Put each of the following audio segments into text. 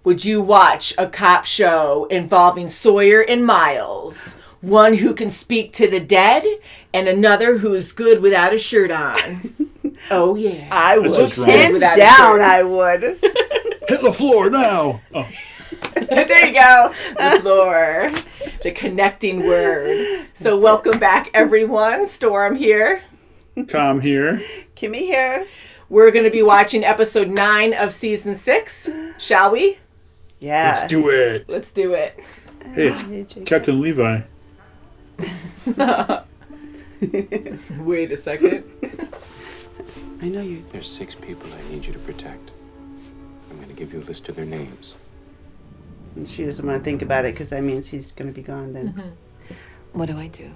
would you watch a cop show involving Sawyer and Miles? One who can speak to the dead and another who is good without a shirt on. Oh, yeah. I would. Hands down, I would. Hit the floor now. Oh. There you go. The floor. The connecting word. So welcome back, everyone. Storm here. Tom here. Kimmy here. We're going to be watching episode 9 of season 6. Shall we? Yeah. Let's do it. Let's do it. Hey, it's Captain Levi. Wait a second. I know you. There's 6 people I need you to protect. I'm going to give you a list of their names. And she doesn't want to think about it because that means he's going to be gone then. Mm-hmm. What do I do?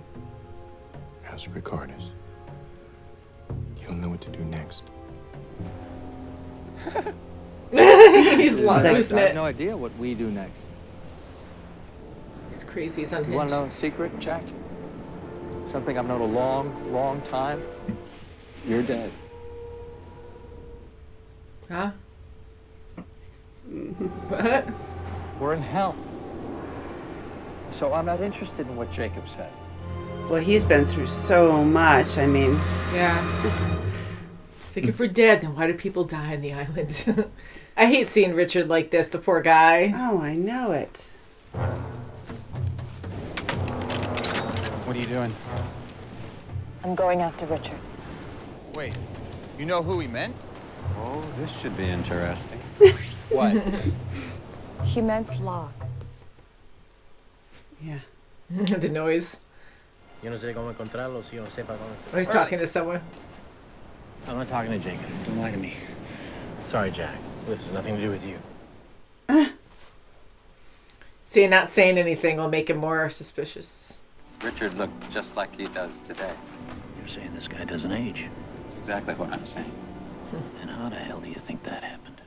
How's Ricardus? He'll know what to do next. He's lost I losing have it. no idea what we do next. He's crazy. He's You want unhinged. to know a secret, Jack? Something I've known a long, long time? You're dead. Huh? What? We're in hell. So I'm not interested in what Jacob said. Well, he's been through so much. I mean, Yeah. It's like, if we're dead, then why do people die on the island? I hate seeing Richard like this, the poor guy. oh, I know it. What are you doing? I'm going after Richard. Wait, you know who he meant? Oh, this should be interesting. What? He meant Locke. Yeah. The noise. Yo no sé cómo encontrarlo si yo no sepa dónde. Oh, he's talking to someone. I'm not talking to Jacob. Don't lie to me. Sorry, Jack. This has nothing to do with you. See, not saying anything will make him more suspicious. Richard looked just like he does today. You're saying this guy doesn't age. That's exactly what I'm saying. And how the hell do you think that happened?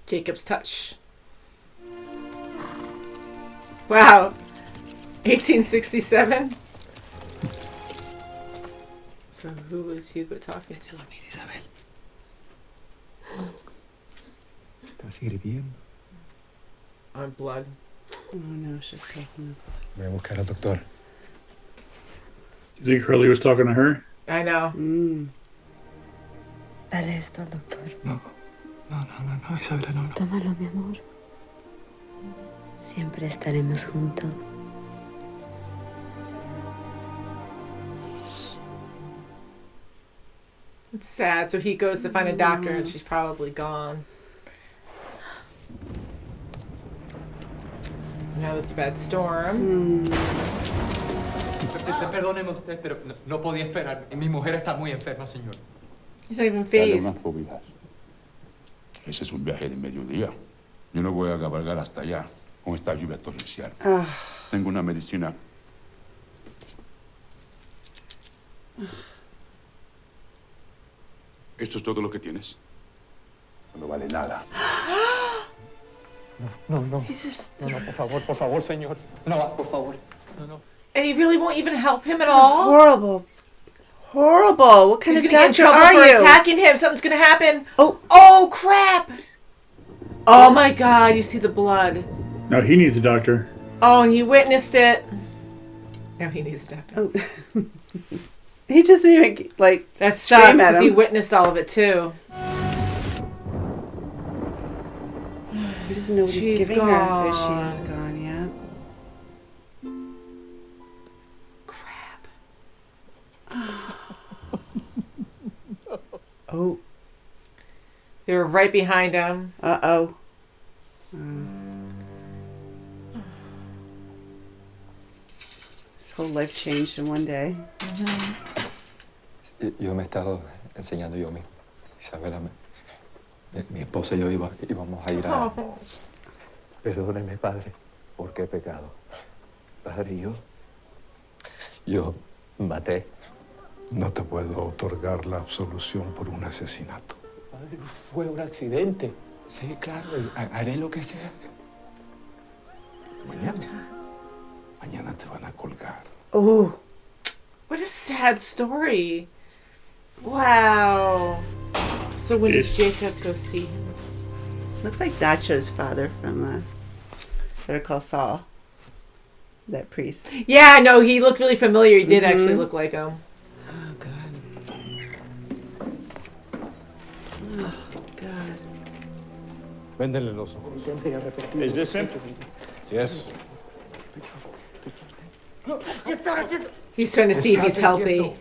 Jacob's touch. Wow. 1867? So who was Hugo talking to? Isabel. ¿Estás hirviendo? On blood. Oh, no, she's talking. Voy a buscar al doctor. You think Hurley was talking to her? I know. Dale esto al doctor. No, Isabela, no. Tómalo, mi amor. Siempre estaremos juntos. It's sad. So he goes to find a doctor and she's probably gone. Now there's a bad storm. Perdóneme usted, pero no podía esperar. Mi mujer está muy enferma, señor. He's not even Dale unas phased. fobias. Ese es un viaje de mediodía. Yo no voy a cabalgar hasta allá con esta lluvia torrencial. Tengo una medicina. ¿Esto es todo lo que tienes? No vale nada. No, por favor, señor. No, por favor. No. And he really won't even help him at all? Horrible. Horrible. What kind He's of gonna get in doctor trouble are for you? attacking him. Something's gonna happen. Oh. Oh, crap. Oh, my God. You see the blood. No, he needs a doctor. Oh, and he witnessed it. Now he needs a doctor. Oh. He doesn't even, like, That scream sucks at because he him. witnessed all of it, too. He doesn't know what he's She's giving her. gone. She is gone, yeah. Crap. Oh. They were right behind him. Uh-oh. His whole life changed in one day. Yo me he estado enseñando yo mismo. Isabela, mi esposa y yo íbamos a ir a... Oh. Perdóneme, padre, porque he pecado. Padre, yo maté. No te puedo otorgar la absolución por un asesinato. Padre, fue un accidente. Sí, claro, haré lo que sea. Mañana te van a colgar. Oh. What a sad story. Wow. So when does Jacob go see him? Looks like Nacho's father from Better Call Saul. That priest. Yeah, no, he looked really familiar. He did actually look like him. Oh, God. Oh, God. Véndele los ojos. Is this him? Yes. He's trying to see if he's healthy.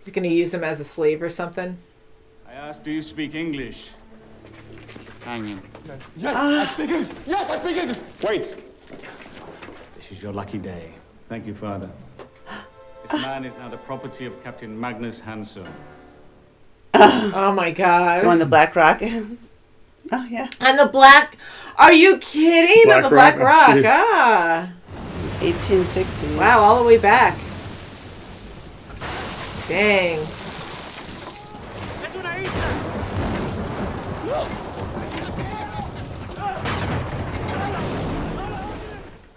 He's going to use him as a slave or something. I asked, do you speak English? Hang him. Yes, I speak English. Yes, I speak English. Wait. This is your lucky day. Thank you, Father. This man is now the property of Captain Magnus Hansen. Oh my God. On the Black Rock. Oh, yeah. And the black... Are you kidding? Black On the Black Rock? Rock. Jeez. Ah. 1860s. Wow, all the way back. Dang.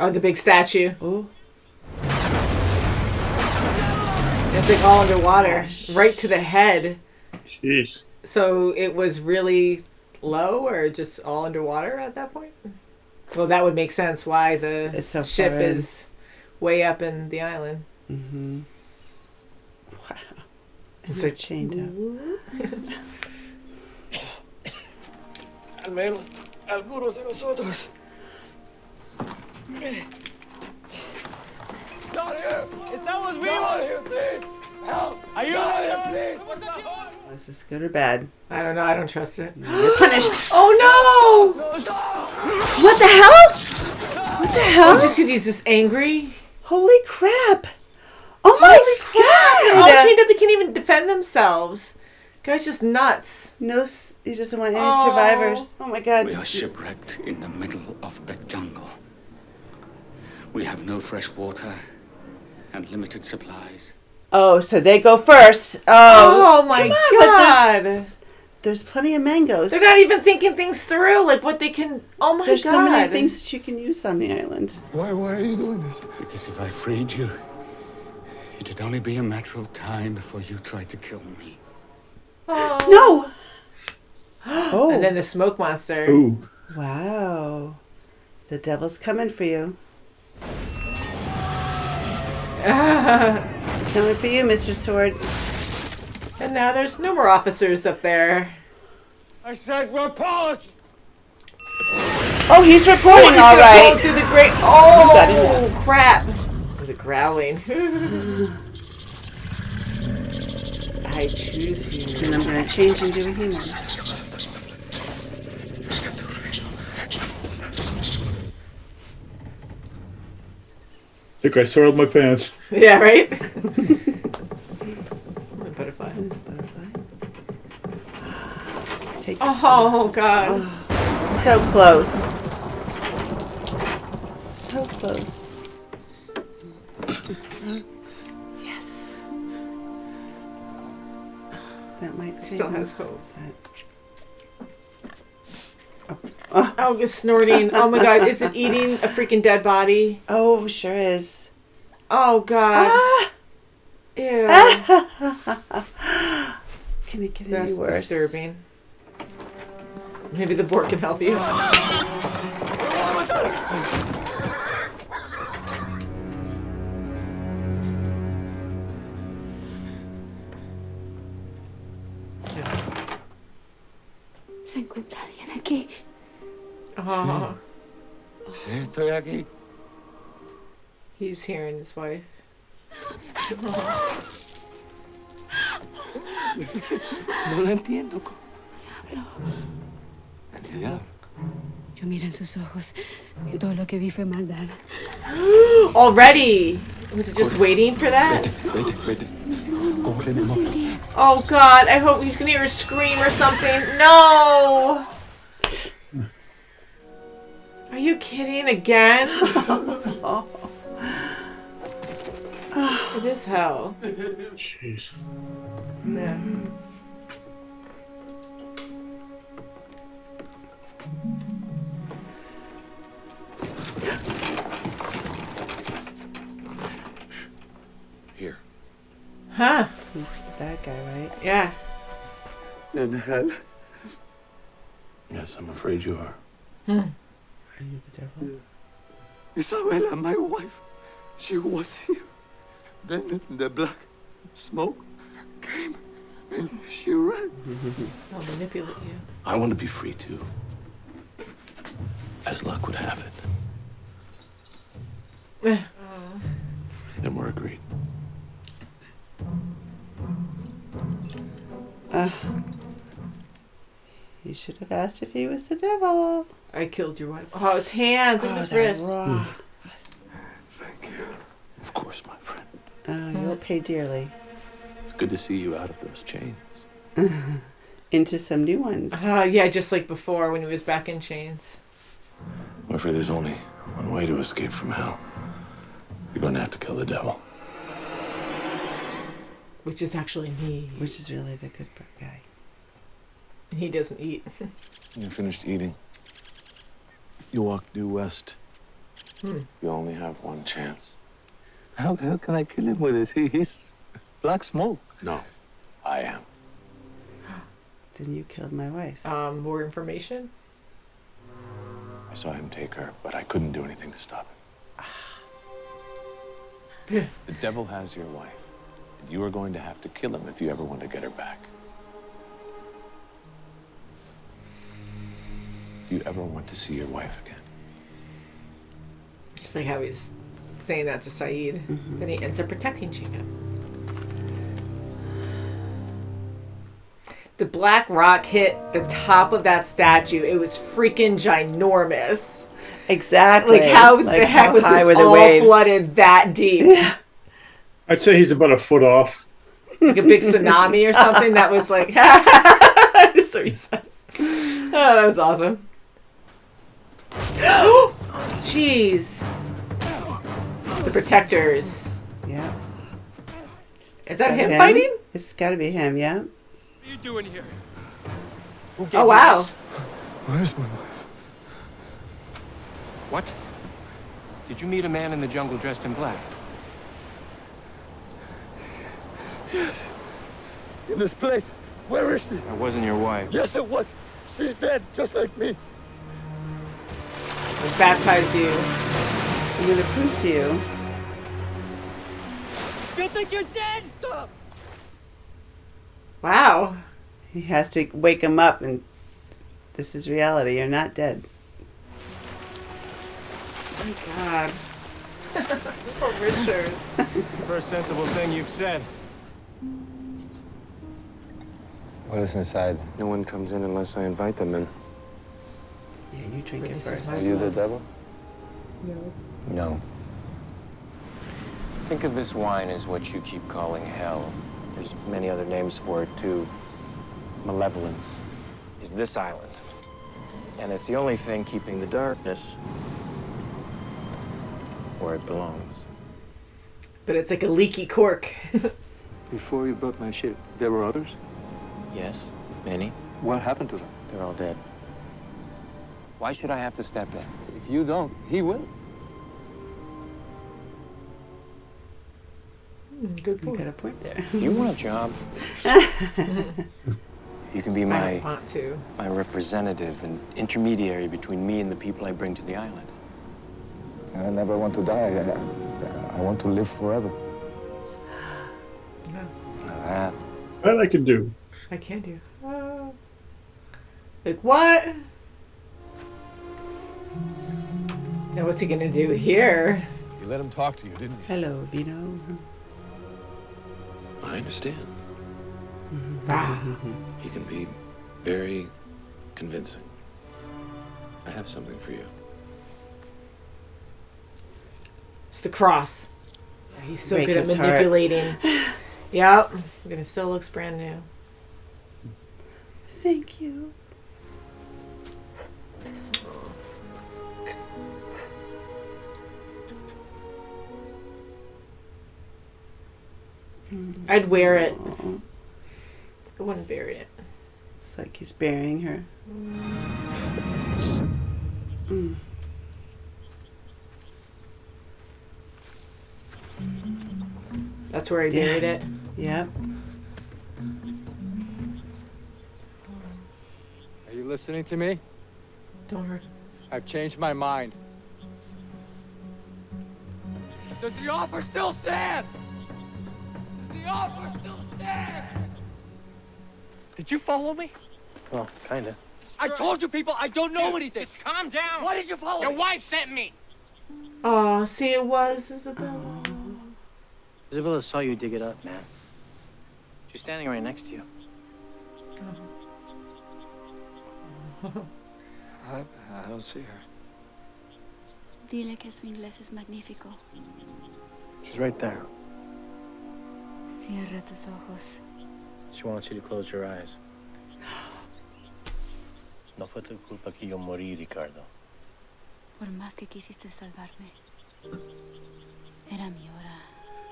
Oh, the big statue. Ooh. It's like all underwater. Right to the head. Jeez. So it was really low or just all underwater at that point? Well, that would make sense why the It's so ship far in. is way up in the island. Mm-hmm. Wow. It's They're like chained up. Al menos algunos de nosotros. Not here. Estamos vivos. Not here, please. Help. Ayúdame, please. Is this good or bad? I don't know. I don't trust it. You're punished. Oh no! No, stop. What the hell? What the hell? Oh, just because he's just angry? Holy crap. Oh my They're all God. chained up. They can't even defend themselves. Guy's just nuts. No, he doesn't want any survivors. Oh my God. We are shipwrecked in the middle of the jungle. We have no fresh water and limited supplies. Oh, so they go first. Oh, my come on, but God. there's plenty of mangoes. They're not even thinking things through, like what they can. Oh my There's God. so many things that you can use on the island. Why are you doing this? Because if I freed you, it'd only be a matter of time before you tried to kill me. No. Oh. And then the smoke monster. Ooh. Wow. The devil's coming for you. Coming for you, Mr. Sword. And now there's no more officers up there. I said report. Oh, he's reporting he's all gonna right. pull through the great. got him Oh crap! The growling. I choose you. And I'm going to change into a human. I think I soiled my pants. Yeah, right. Butterfly. Take Oh God. So close. So close. Yes. That might save Still him. has hope. Oh. Oh, it's snorting. Oh my God, is it eating a freaking dead body? Oh, sure is. Oh God. Ah! Ew. Can it get That's any worse? disturbing. Maybe the board can help you. ¿Se encuentra alguien aquí? Oh, Sí, estoy aquí. he's hearing his wife. No lo entiendo. Diablo. Yo miré en sus ojos y todo lo que vi fue maldad. Already? Was it just waiting for that? Vete. Corre, mi amor. Oh God, I hope he's gonna hear her scream or something. No! Are you kidding again? It is hell. Jeez. Yeah. Here. Huh? He's the bad guy, right? Yeah. In hell. Yes, I'm afraid you are. Are you the devil? Isabella, my wife, she was here. Then the black smoke came and she ran. I'll manipulate you. I want to be free too. As luck would have it. Then we're agreed. You should have asked if he was the devil. I killed your wife. Oh, his hands and his wrists. Thank you. Of course, my friend. Oh, you'll pay dearly. It's good to see you out of those chains. Into some new ones. Yeah, just like before when he was back in chains. I'm afraid there's only one way to escape from hell. You're going to have to kill the devil. Which is actually me. Which is really the good guy. And he doesn't eat. You finished eating. You walk due west. You only have one chance. How can I kill him with this? He's black smoke. No, I am. Then you killed my wife. More information? I saw him take her, but I couldn't do anything to stop him. The devil has your wife, and you are going to have to kill him if you ever want to get her back. Do you ever want to see your wife again? Just like how he's saying that to Saeed. Then he ends up protecting Chica. The black rock hit the top of that statue. It was freaking ginormous. Exactly. Like how the heck was this all flooded that deep? Yeah. I'd say he's about a foot off. It's like a big tsunami or something that was like, that's what you said. Oh, that was awesome. Jeez. The protectors. Yeah. Is that him fighting? It's got to be him, yeah. What are you doing here? Oh, wow. Where's my wife? What? Did you meet a man in the jungle dressed in black? Yes. In this place. Where is she? That wasn't your wife. Yes, it was. She's dead, just like me. Let's baptize you. I'm going to prove to you. Still think you're dead? Stop. Wow. He has to wake him up, and this is reality. You're not dead. Oh, my God. Poor Richard. It's the first sensible thing you've said. What is inside? No one comes in unless I invite them in. Yeah, you drink it This is first. my Are you the blood. devil? No. No. Think of this wine as what you keep calling hell. There's many other names for it, too. Malevolence is this island. And it's the only thing keeping the darkness where it belongs. But it's like a leaky cork. Before you built my ship, there were others? Yes, many. What happened to them? They're all dead. Why should I have to step in? If you don't, he will. Good You point. got a point there. You want a job? You can be I my don't want to. my representative and intermediary between me and the people I bring to the island. I never want to die. I want to live forever. No, That That I can do. I can't do. Like, what? Now, what's he gonna do here? You let him talk to you, didn't you? Hello, Vino. I understand. Mm-hmm. He can be very convincing. I have something for you. It's the cross. Yeah, he's so Break good at his heart. manipulating. Yep. And it still looks brand new. Thank you. I'd wear it. I wouldn't bury it. It's like he's burying her. Mm. That's where I buried it. Yep. Are you listening to me? Don't hurt. I've changed my mind. Does the offer still stand? Does the offer still stand? Did you follow me? Well, kinda. I told you people I don't know anything. Just calm down. Why did you follow Your me? wife sent me. Oh, see, it was Isabella. Isabella saw you dig it up, man. She's standing right next to you. I don't see her. Dile que su inglés es magnífico. She's right there. Cierra tus ojos. She wants you to close your eyes. No fue tu culpa que yo morí, Ricardo. Por más que quisiste salvarme, era mi hora.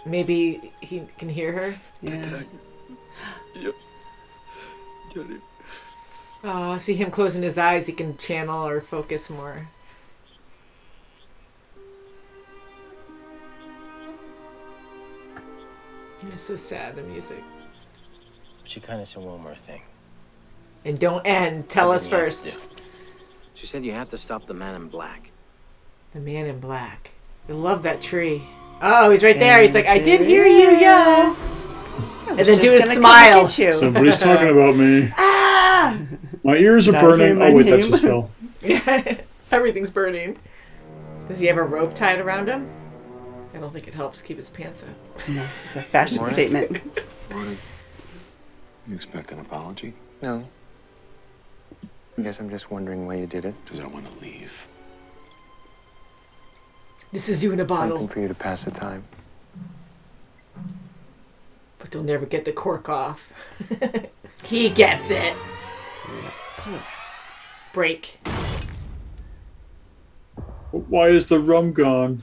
Maybe he can hear her. Yeah. Oh, see him closing his eyes, he can channel or focus more. It's so sad, the music. She kind of said one more thing. And don't end. Tell us Something you have to first. do. She said you have to stop the man in black. The man in black. I love that tree. Oh, he's right there. He's like, I did hear you, yes. And then do his smile. Somebody's talking about me. Ah! My ears are burning. Oh, wait, that's just hell. Yeah, everything's burning. Does he have a rope tied around him? I don't think it helps keep his pants up. No, it's a fashion statement. Morning. You expect an apology? No. I guess I'm just wondering why you did it. Because I want to leave. This is you in a bottle. Something for you to pass the time. But they'll never get the cork off. He gets it. Break. Why is the rum gone?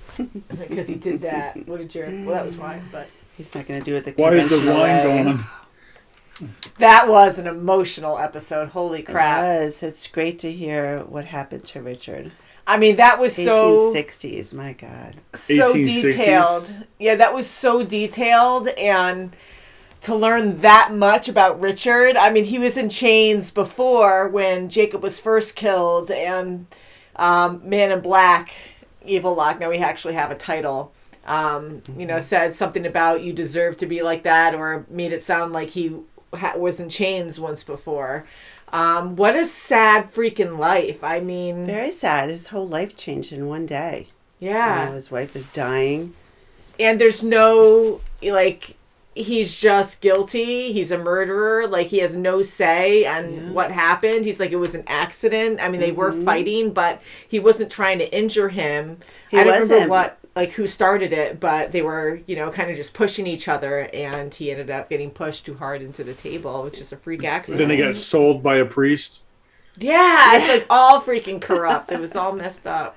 Because he did that. What a jerk. Well, that was wine, but... He's not going to do it the Why is the conventional wine way. gone? That was an emotional episode. Holy crap. It was. It's great to hear what happened to Richard. I mean, that was so... 1860s, my God. So 1860s? detailed. Yeah, that was so detailed, and to learn that much about Richard. I mean, he was in chains before when Jacob was first killed, and Man in Black, Evil Lock, now we actually have a title, you know, said something about you deserve to be like that, or made it sound like he was in chains once before. What a sad freaking life. I mean... Very sad. His whole life changed in one day. Yeah. You know, his wife is dying. And there's no, like, he's just guilty. He's a murderer. Like, he has no say on what happened. He's like, it was an accident. I mean, they were fighting, but he wasn't trying to injure him. I don't remember who started it, but they were, you know, kind of just pushing each other, and he ended up getting pushed too hard into the table, which is a freak accident. Then they got sold by a priest. Yeah, it's like all freaking corrupt. It was all messed up.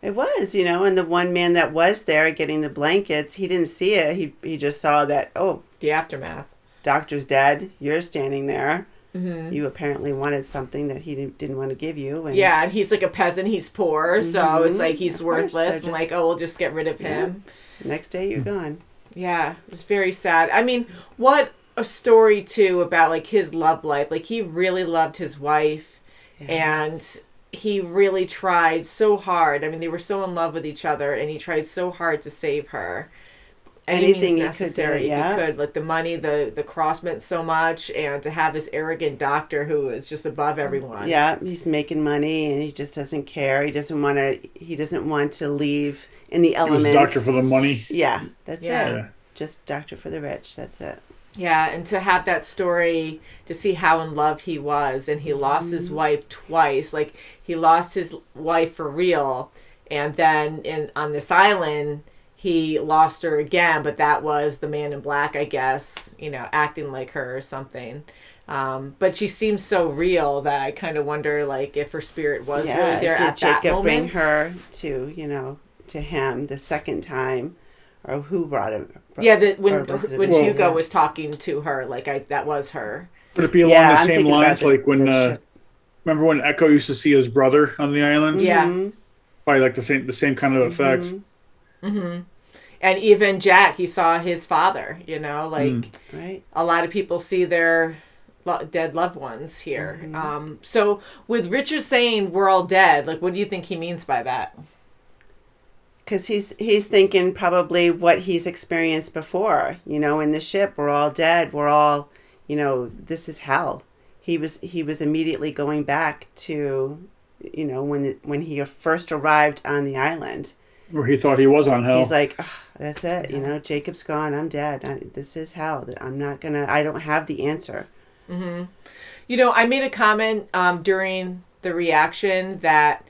It was, you know, and the one man that was there getting the blankets, he didn't see it. He just saw that, oh, the aftermath. Doctor's dead. You're standing there. Mm-hmm. You apparently wanted something that he didn't want to give you. And yeah, and he's like a peasant. He's poor, so it's like he's Of course, worthless. they're And like, oh, we'll just get rid of him. Next day, you're gone. Yeah, it's very sad. I mean, what a story, too, about, like, his love life. Like, he really loved his wife, and he really tried so hard. I mean, they were so in love with each other, and he tried so hard to save her. Anything necessary if he could. Like, the money, the cross meant so much, and to have this arrogant doctor who is just above everyone. Yeah, he's making money, and he just doesn't care. He doesn't want to leave in the elements. He was a doctor for the money. Yeah, that's it. Yeah. Just doctor for the rich. That's it. Yeah, and to have that story, to see how in love he was, and he lost his wife twice. Like, he lost his wife for real, and then on this island, he lost her again, but that was the Man in Black, I guess, you know, acting like her or something. But she seems so real that I kind of wonder, like, if her spirit was really there at that moment. Did Jacob bring her to, you know, to him the second time? Or who brought him? When Hugo was talking to her, like, that was her. Would it be along the same lines, like when, remember when Echo used to see his brother on the island? Yeah. Probably like the same kind of effects. Mm-hmm. And even Jack, he saw his father, you know, like, right. A lot of people see their dead loved ones here. So with Richard saying we're all dead, like, what do you think he means by that? Because he's thinking probably what he's experienced before. You know, in the ship, we're all dead. We're all, you know, this is hell. He was immediately going back to, you know, when he first arrived on the island. Where he thought he was on hell. He's like, that's it. You know, Jacob's gone. I'm dead. This is hell. I don't have the answer. Mm-hmm. You know, I made a comment during the reaction that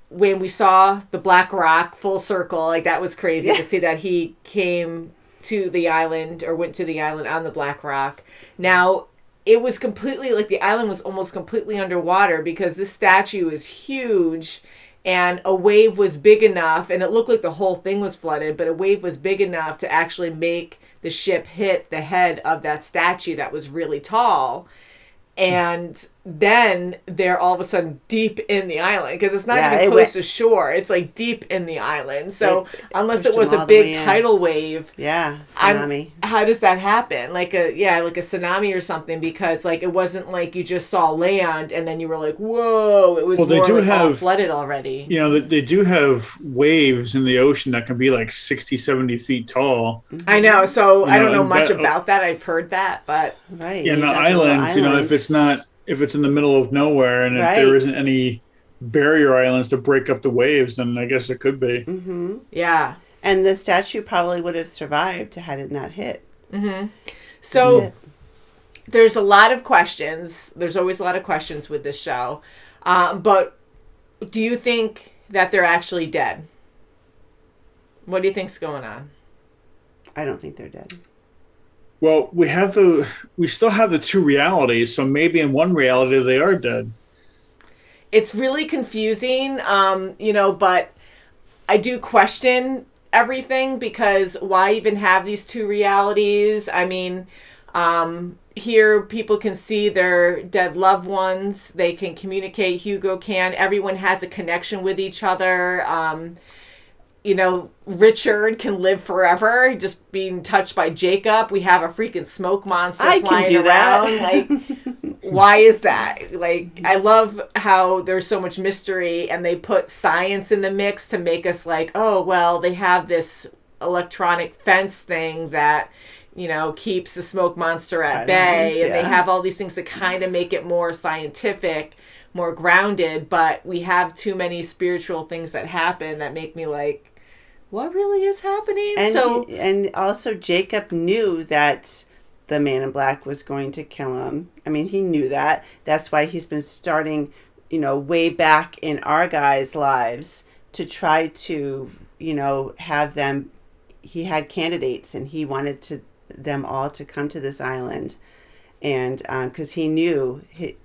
when we saw the Black Rock full circle, like, that was crazy to see that he came to the island or went to the island on the Black Rock. Now, it was completely, like, the island was almost completely underwater because this statue is huge. And a wave was big enough, and it looked like the whole thing was flooded, but a wave was big enough to actually make the ship hit the head of that statue that was really tall. And then they're all of a sudden deep in the island, because it's not even close to shore. It's like deep in the island. So unless it was a big tidal wave, tsunami. How does that happen? Like a tsunami or something? Because, like, it wasn't like you just saw land and then you were like, whoa! It was all flooded already. You know, they do have waves in the ocean that can be like 60, 70 feet tall. I know. So I don't know much about that. I've heard that, but in the islands, you know, if it's in the middle of nowhere and if there isn't any barrier islands to break up the waves, then I guess it could be. Mm-hmm. Yeah. And the statue probably would have survived had it not hit. Mm-hmm. So there's a lot of questions. There's always a lot of questions with this show. But do you think that they're actually dead? What do you think's going on? I don't think they're dead. Well, we still have the two realities, so maybe in one reality they are dead. It's really confusing, you know, but I do question everything, because why even have these two realities? I mean, here people can see their dead loved ones. They can communicate. Hugo can. Everyone has a connection with each other. You know, Richard can live forever, just being touched by Jacob. We have a freaking smoke monster flying around. Like, why is that? Like, I love how there's so much mystery, and they put science in the mix to make us like, oh, well, they have this electronic fence thing that, you know, keeps the smoke monster at bay, and they have all these things to kind of make it more scientific, more grounded, but we have too many spiritual things that happen that make me like, what really is happening? And also Jacob knew that the man in black was going to kill him. I mean, he knew that. That's why he's been starting, you know, way back in our guys' lives to try to, you know, have them. He had candidates, and he wanted them all to come to this island, and because he knew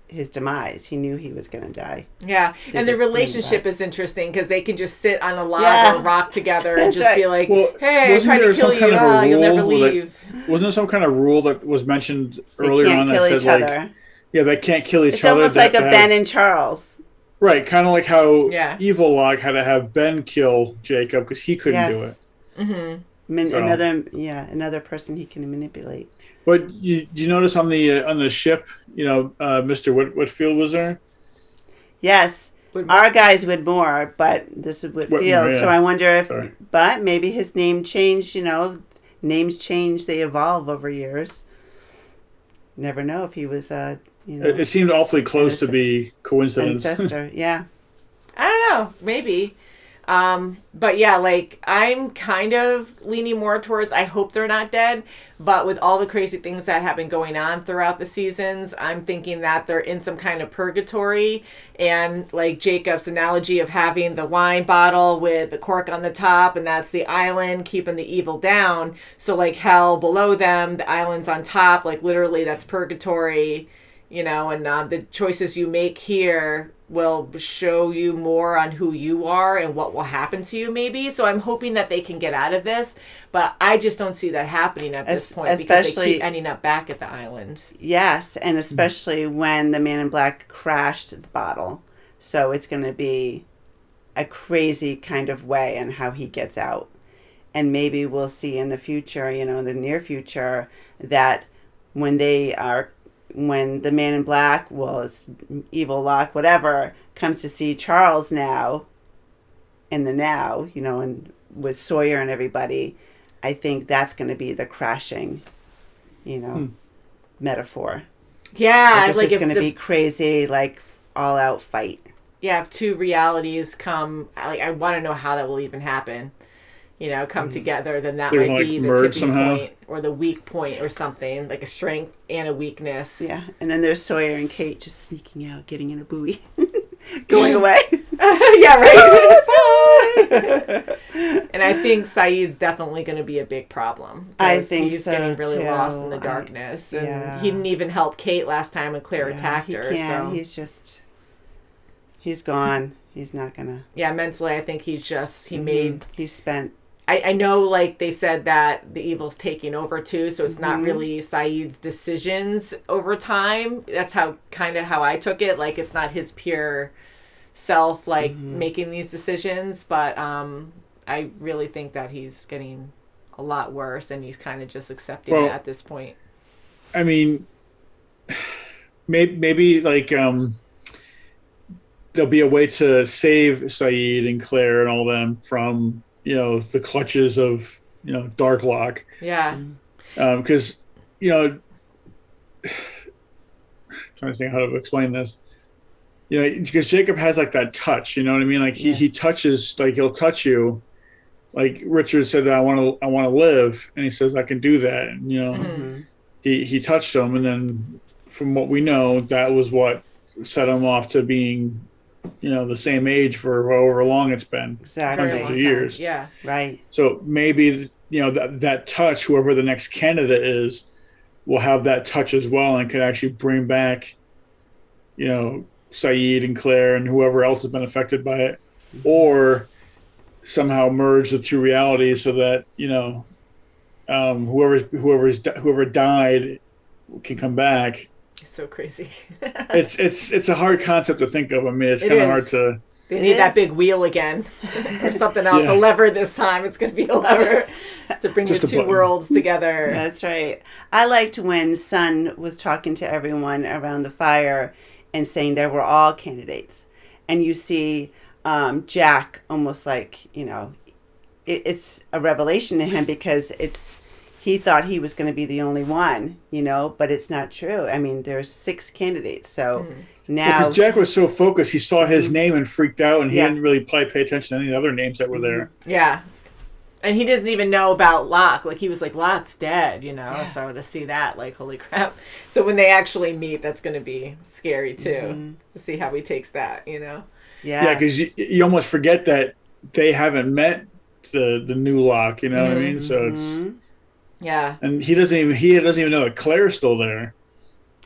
his demise, he knew he was going to die. Yeah, and the relationship is interesting, because they can just sit on a log or rock together and just be like, "Hey, I tried to kill you. You'll never leave." Wasn't there some kind of rule that was mentioned earlier on that said, like, they can't kill each other? It's almost like a Ben and Charles. Right, kind of like how Evil Log had to have Ben kill Jacob because he couldn't do it. Mm-hmm. Another person he can manipulate. But you notice on the ship, you know, Mr. Whitfield was there? Yes. Our guys would more, but this is Whitfield. Yeah. So I wonder if, but maybe his name changed, you know, names change, they evolve over years. Never know if he was, you know. It seemed awfully close to be coincidence. Ancestor, yeah. I don't know, maybe. But yeah, like, I'm kind of leaning more towards, I hope they're not dead, but with all the crazy things that have been going on throughout the seasons, I'm thinking that they're in some kind of purgatory, and like Jacob's analogy of having the wine bottle with the cork on the top, and that's the island keeping the evil down. So like hell below them, the island's on top, like literally that's purgatory, you know, and the choices you make here will show you more on who you are and what will happen to you, maybe. So I'm hoping that they can get out of this, but I just don't see that happening at this point, because they keep ending up back at the island. Yes, and especially when the man in black crashed the bottle. So it's going to be a crazy kind of way on how he gets out. And maybe we'll see in the future, you know, in the near future, that when they are when the Man in Black, well, it's evil Locke, whatever, comes to see Charles now, in the now, you know, and with Sawyer and everybody, I think that's going to be the crashing, you know, metaphor. Yeah, It's just going to be crazy, like all out fight. Yeah, if two realities come, like I want to know how that will even happen. You know, come together, then that might be the tipping point or the weak point or something, like a strength and a weakness. Yeah, and then there's Sawyer and Kate just sneaking out, getting in a buoy, going away. Yeah, right. And I think Saeed's definitely going to be a big problem. I think he's so, getting really too. lost in the darkness, and yeah. he didn't even help Kate last time when Claire attacked her. So He's gone. He's not gonna. Yeah, mentally, I think he's spent. I know, like, they said that the evil's taking over, too, so it's not really Saeed's decisions over time. That's how I took it. Like, it's not his pure self, like, making these decisions. But I really think that he's getting a lot worse, and he's kind of just accepting it at this point. I mean, maybe like, there'll be a way to save Saeed and Claire and all them from... you know, the clutches of, you know, Dark Locke. Yeah. Because, you know, I'm trying to think how to explain this. You know, because Jacob has like that touch, you know what I mean? Like he touches, like he'll touch you. Like Richard said that I want to live, and he says I can do that. And you know, he touched him, and then from what we know, that was what set him off to being, you know, the same age for however long it's been. Exactly. Hundreds of years. Yeah. Right. So maybe, you know, that touch, whoever the next candidate is, will have that touch as well and could actually bring back, you know, Saeed and Claire and whoever else has been affected by it, or somehow merge the two realities so that, you know, whoever died can come back. It's so crazy. it's a hard concept to think of. I mean, it's kind of hard to. They need that big wheel again, or something else. A lever this time. It's going to be a lever to bring the two worlds together. That's right. I liked when Sun was talking to everyone around the fire and saying they were all candidates, and you see Jack almost like, you know, it's a revelation to him because he thought he was going to be the only one, you know, but it's not true. I mean, there's 6 candidates, so now... Because Jack was so focused, he saw his name and freaked out, and he didn't really pay attention to any other names that were there. Yeah. And he doesn't even know about Locke. Like, he was like, Locke's dead, you know? Yeah. So to see that, like, holy crap. So when they actually meet, that's going to be scary, too, to see how he takes that, you know? Yeah, because you almost forget that they haven't met the new Locke, you know what I mean? So it's... Yeah. And he doesn't even know that Claire's still there.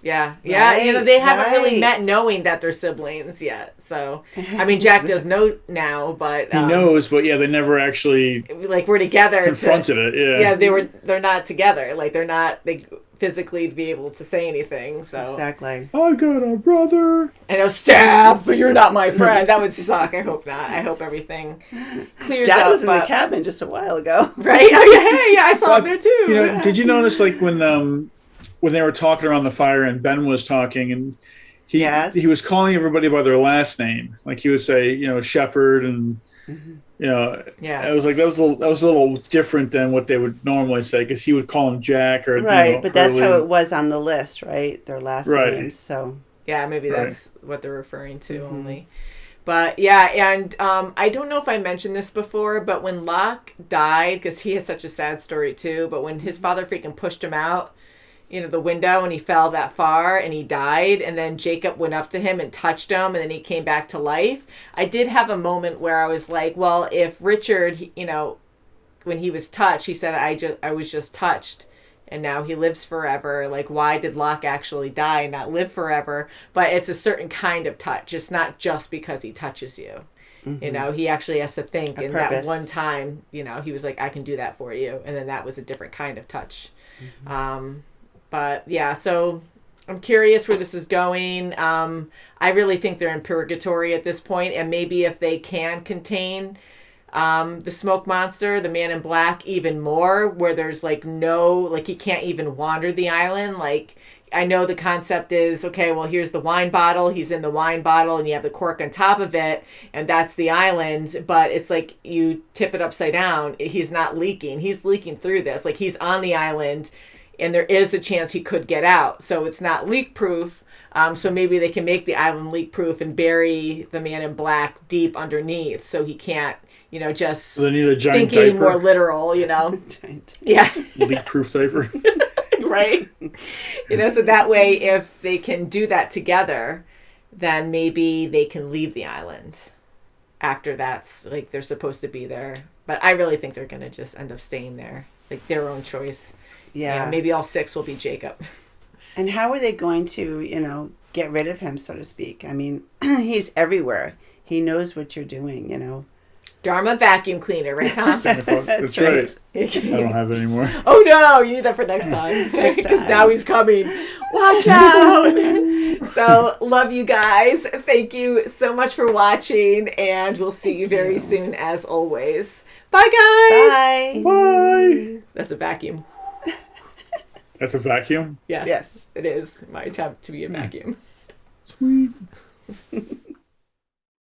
Yeah. Yeah. Right, you know, they haven't really met knowing that they're siblings yet. So, I mean, Jack does know now, but... he knows, but they never actually... Like, we're together. Confronted it, yeah. Yeah, they're not together. Like, they physically be able to say anything, so... Exactly. I got a brother. I know, stab, but you're not my friend. That would suck. I hope not. I hope everything clears up. Dad was in the cabin just a while ago. Right? Oh, yeah, hey, yeah, I saw him there, too. You know, did you notice, like, when they were talking around the fire and Ben was talking, and he was calling everybody by their last name. Like, he would say, you know, Shepherd and... You know, I was like, that was a little different than what they would normally say, because he would call him Jack or right, you know, but that's how it was on the list, right? Their last names, so yeah, maybe that's what they're referring to only. But yeah, and I don't know if I mentioned this before, but when Locke died, because he has such a sad story too, but when his father freaking pushed him out, you know, the window, and he fell that far and he died, and then Jacob went up to him and touched him, and then he came back to life. I did have a moment where I was like, well, if Richard, you know, when he was touched, he said, I was just touched, and now he lives forever. Like, why did Locke actually die and not live forever? But it's a certain kind of touch. It's not just because he touches you. You know, he actually has to think. And that one time, you know, he was like, I can do that for you. And then that was a different kind of touch. But yeah, so I'm curious where this is going. I really think they're in purgatory at this point, and maybe if they can contain the smoke monster, the Man in Black, even more, where there's like he can't even wander the island. Like, I know the concept is, okay, well, here's the wine bottle. He's in the wine bottle and you have the cork on top of it. And that's the island. But it's like you tip it upside down. He's not leaking. He's leaking through this. Like he's on the island and there is a chance he could get out. So it's not leak proof. So maybe they can make the island leak proof and bury the man in black deep underneath so he can't, just so they need a giant thinking diaper. more literal, Yeah. Leak proof diaper. Right? So that way, if they can do that together, then maybe they can leave the island after that's like they're supposed to be there. But I really think they're going to just end up staying there, like their own choice. Yeah. Maybe all 6 will be Jacob. And how are they going to, get rid of him, so to speak? I mean, he's everywhere. He knows what you're doing, Dharma vacuum cleaner, right, Tom? That's right. I don't have it anymore. Oh no, you need that for next time. Because now he's coming. Watch out. So, love you guys. Thank you so much for watching, and we'll see you very soon as always. Bye, guys. Bye. Bye. That's a vacuum. That's a vacuum? Yes. It is my attempt to be a vacuum. Sweet.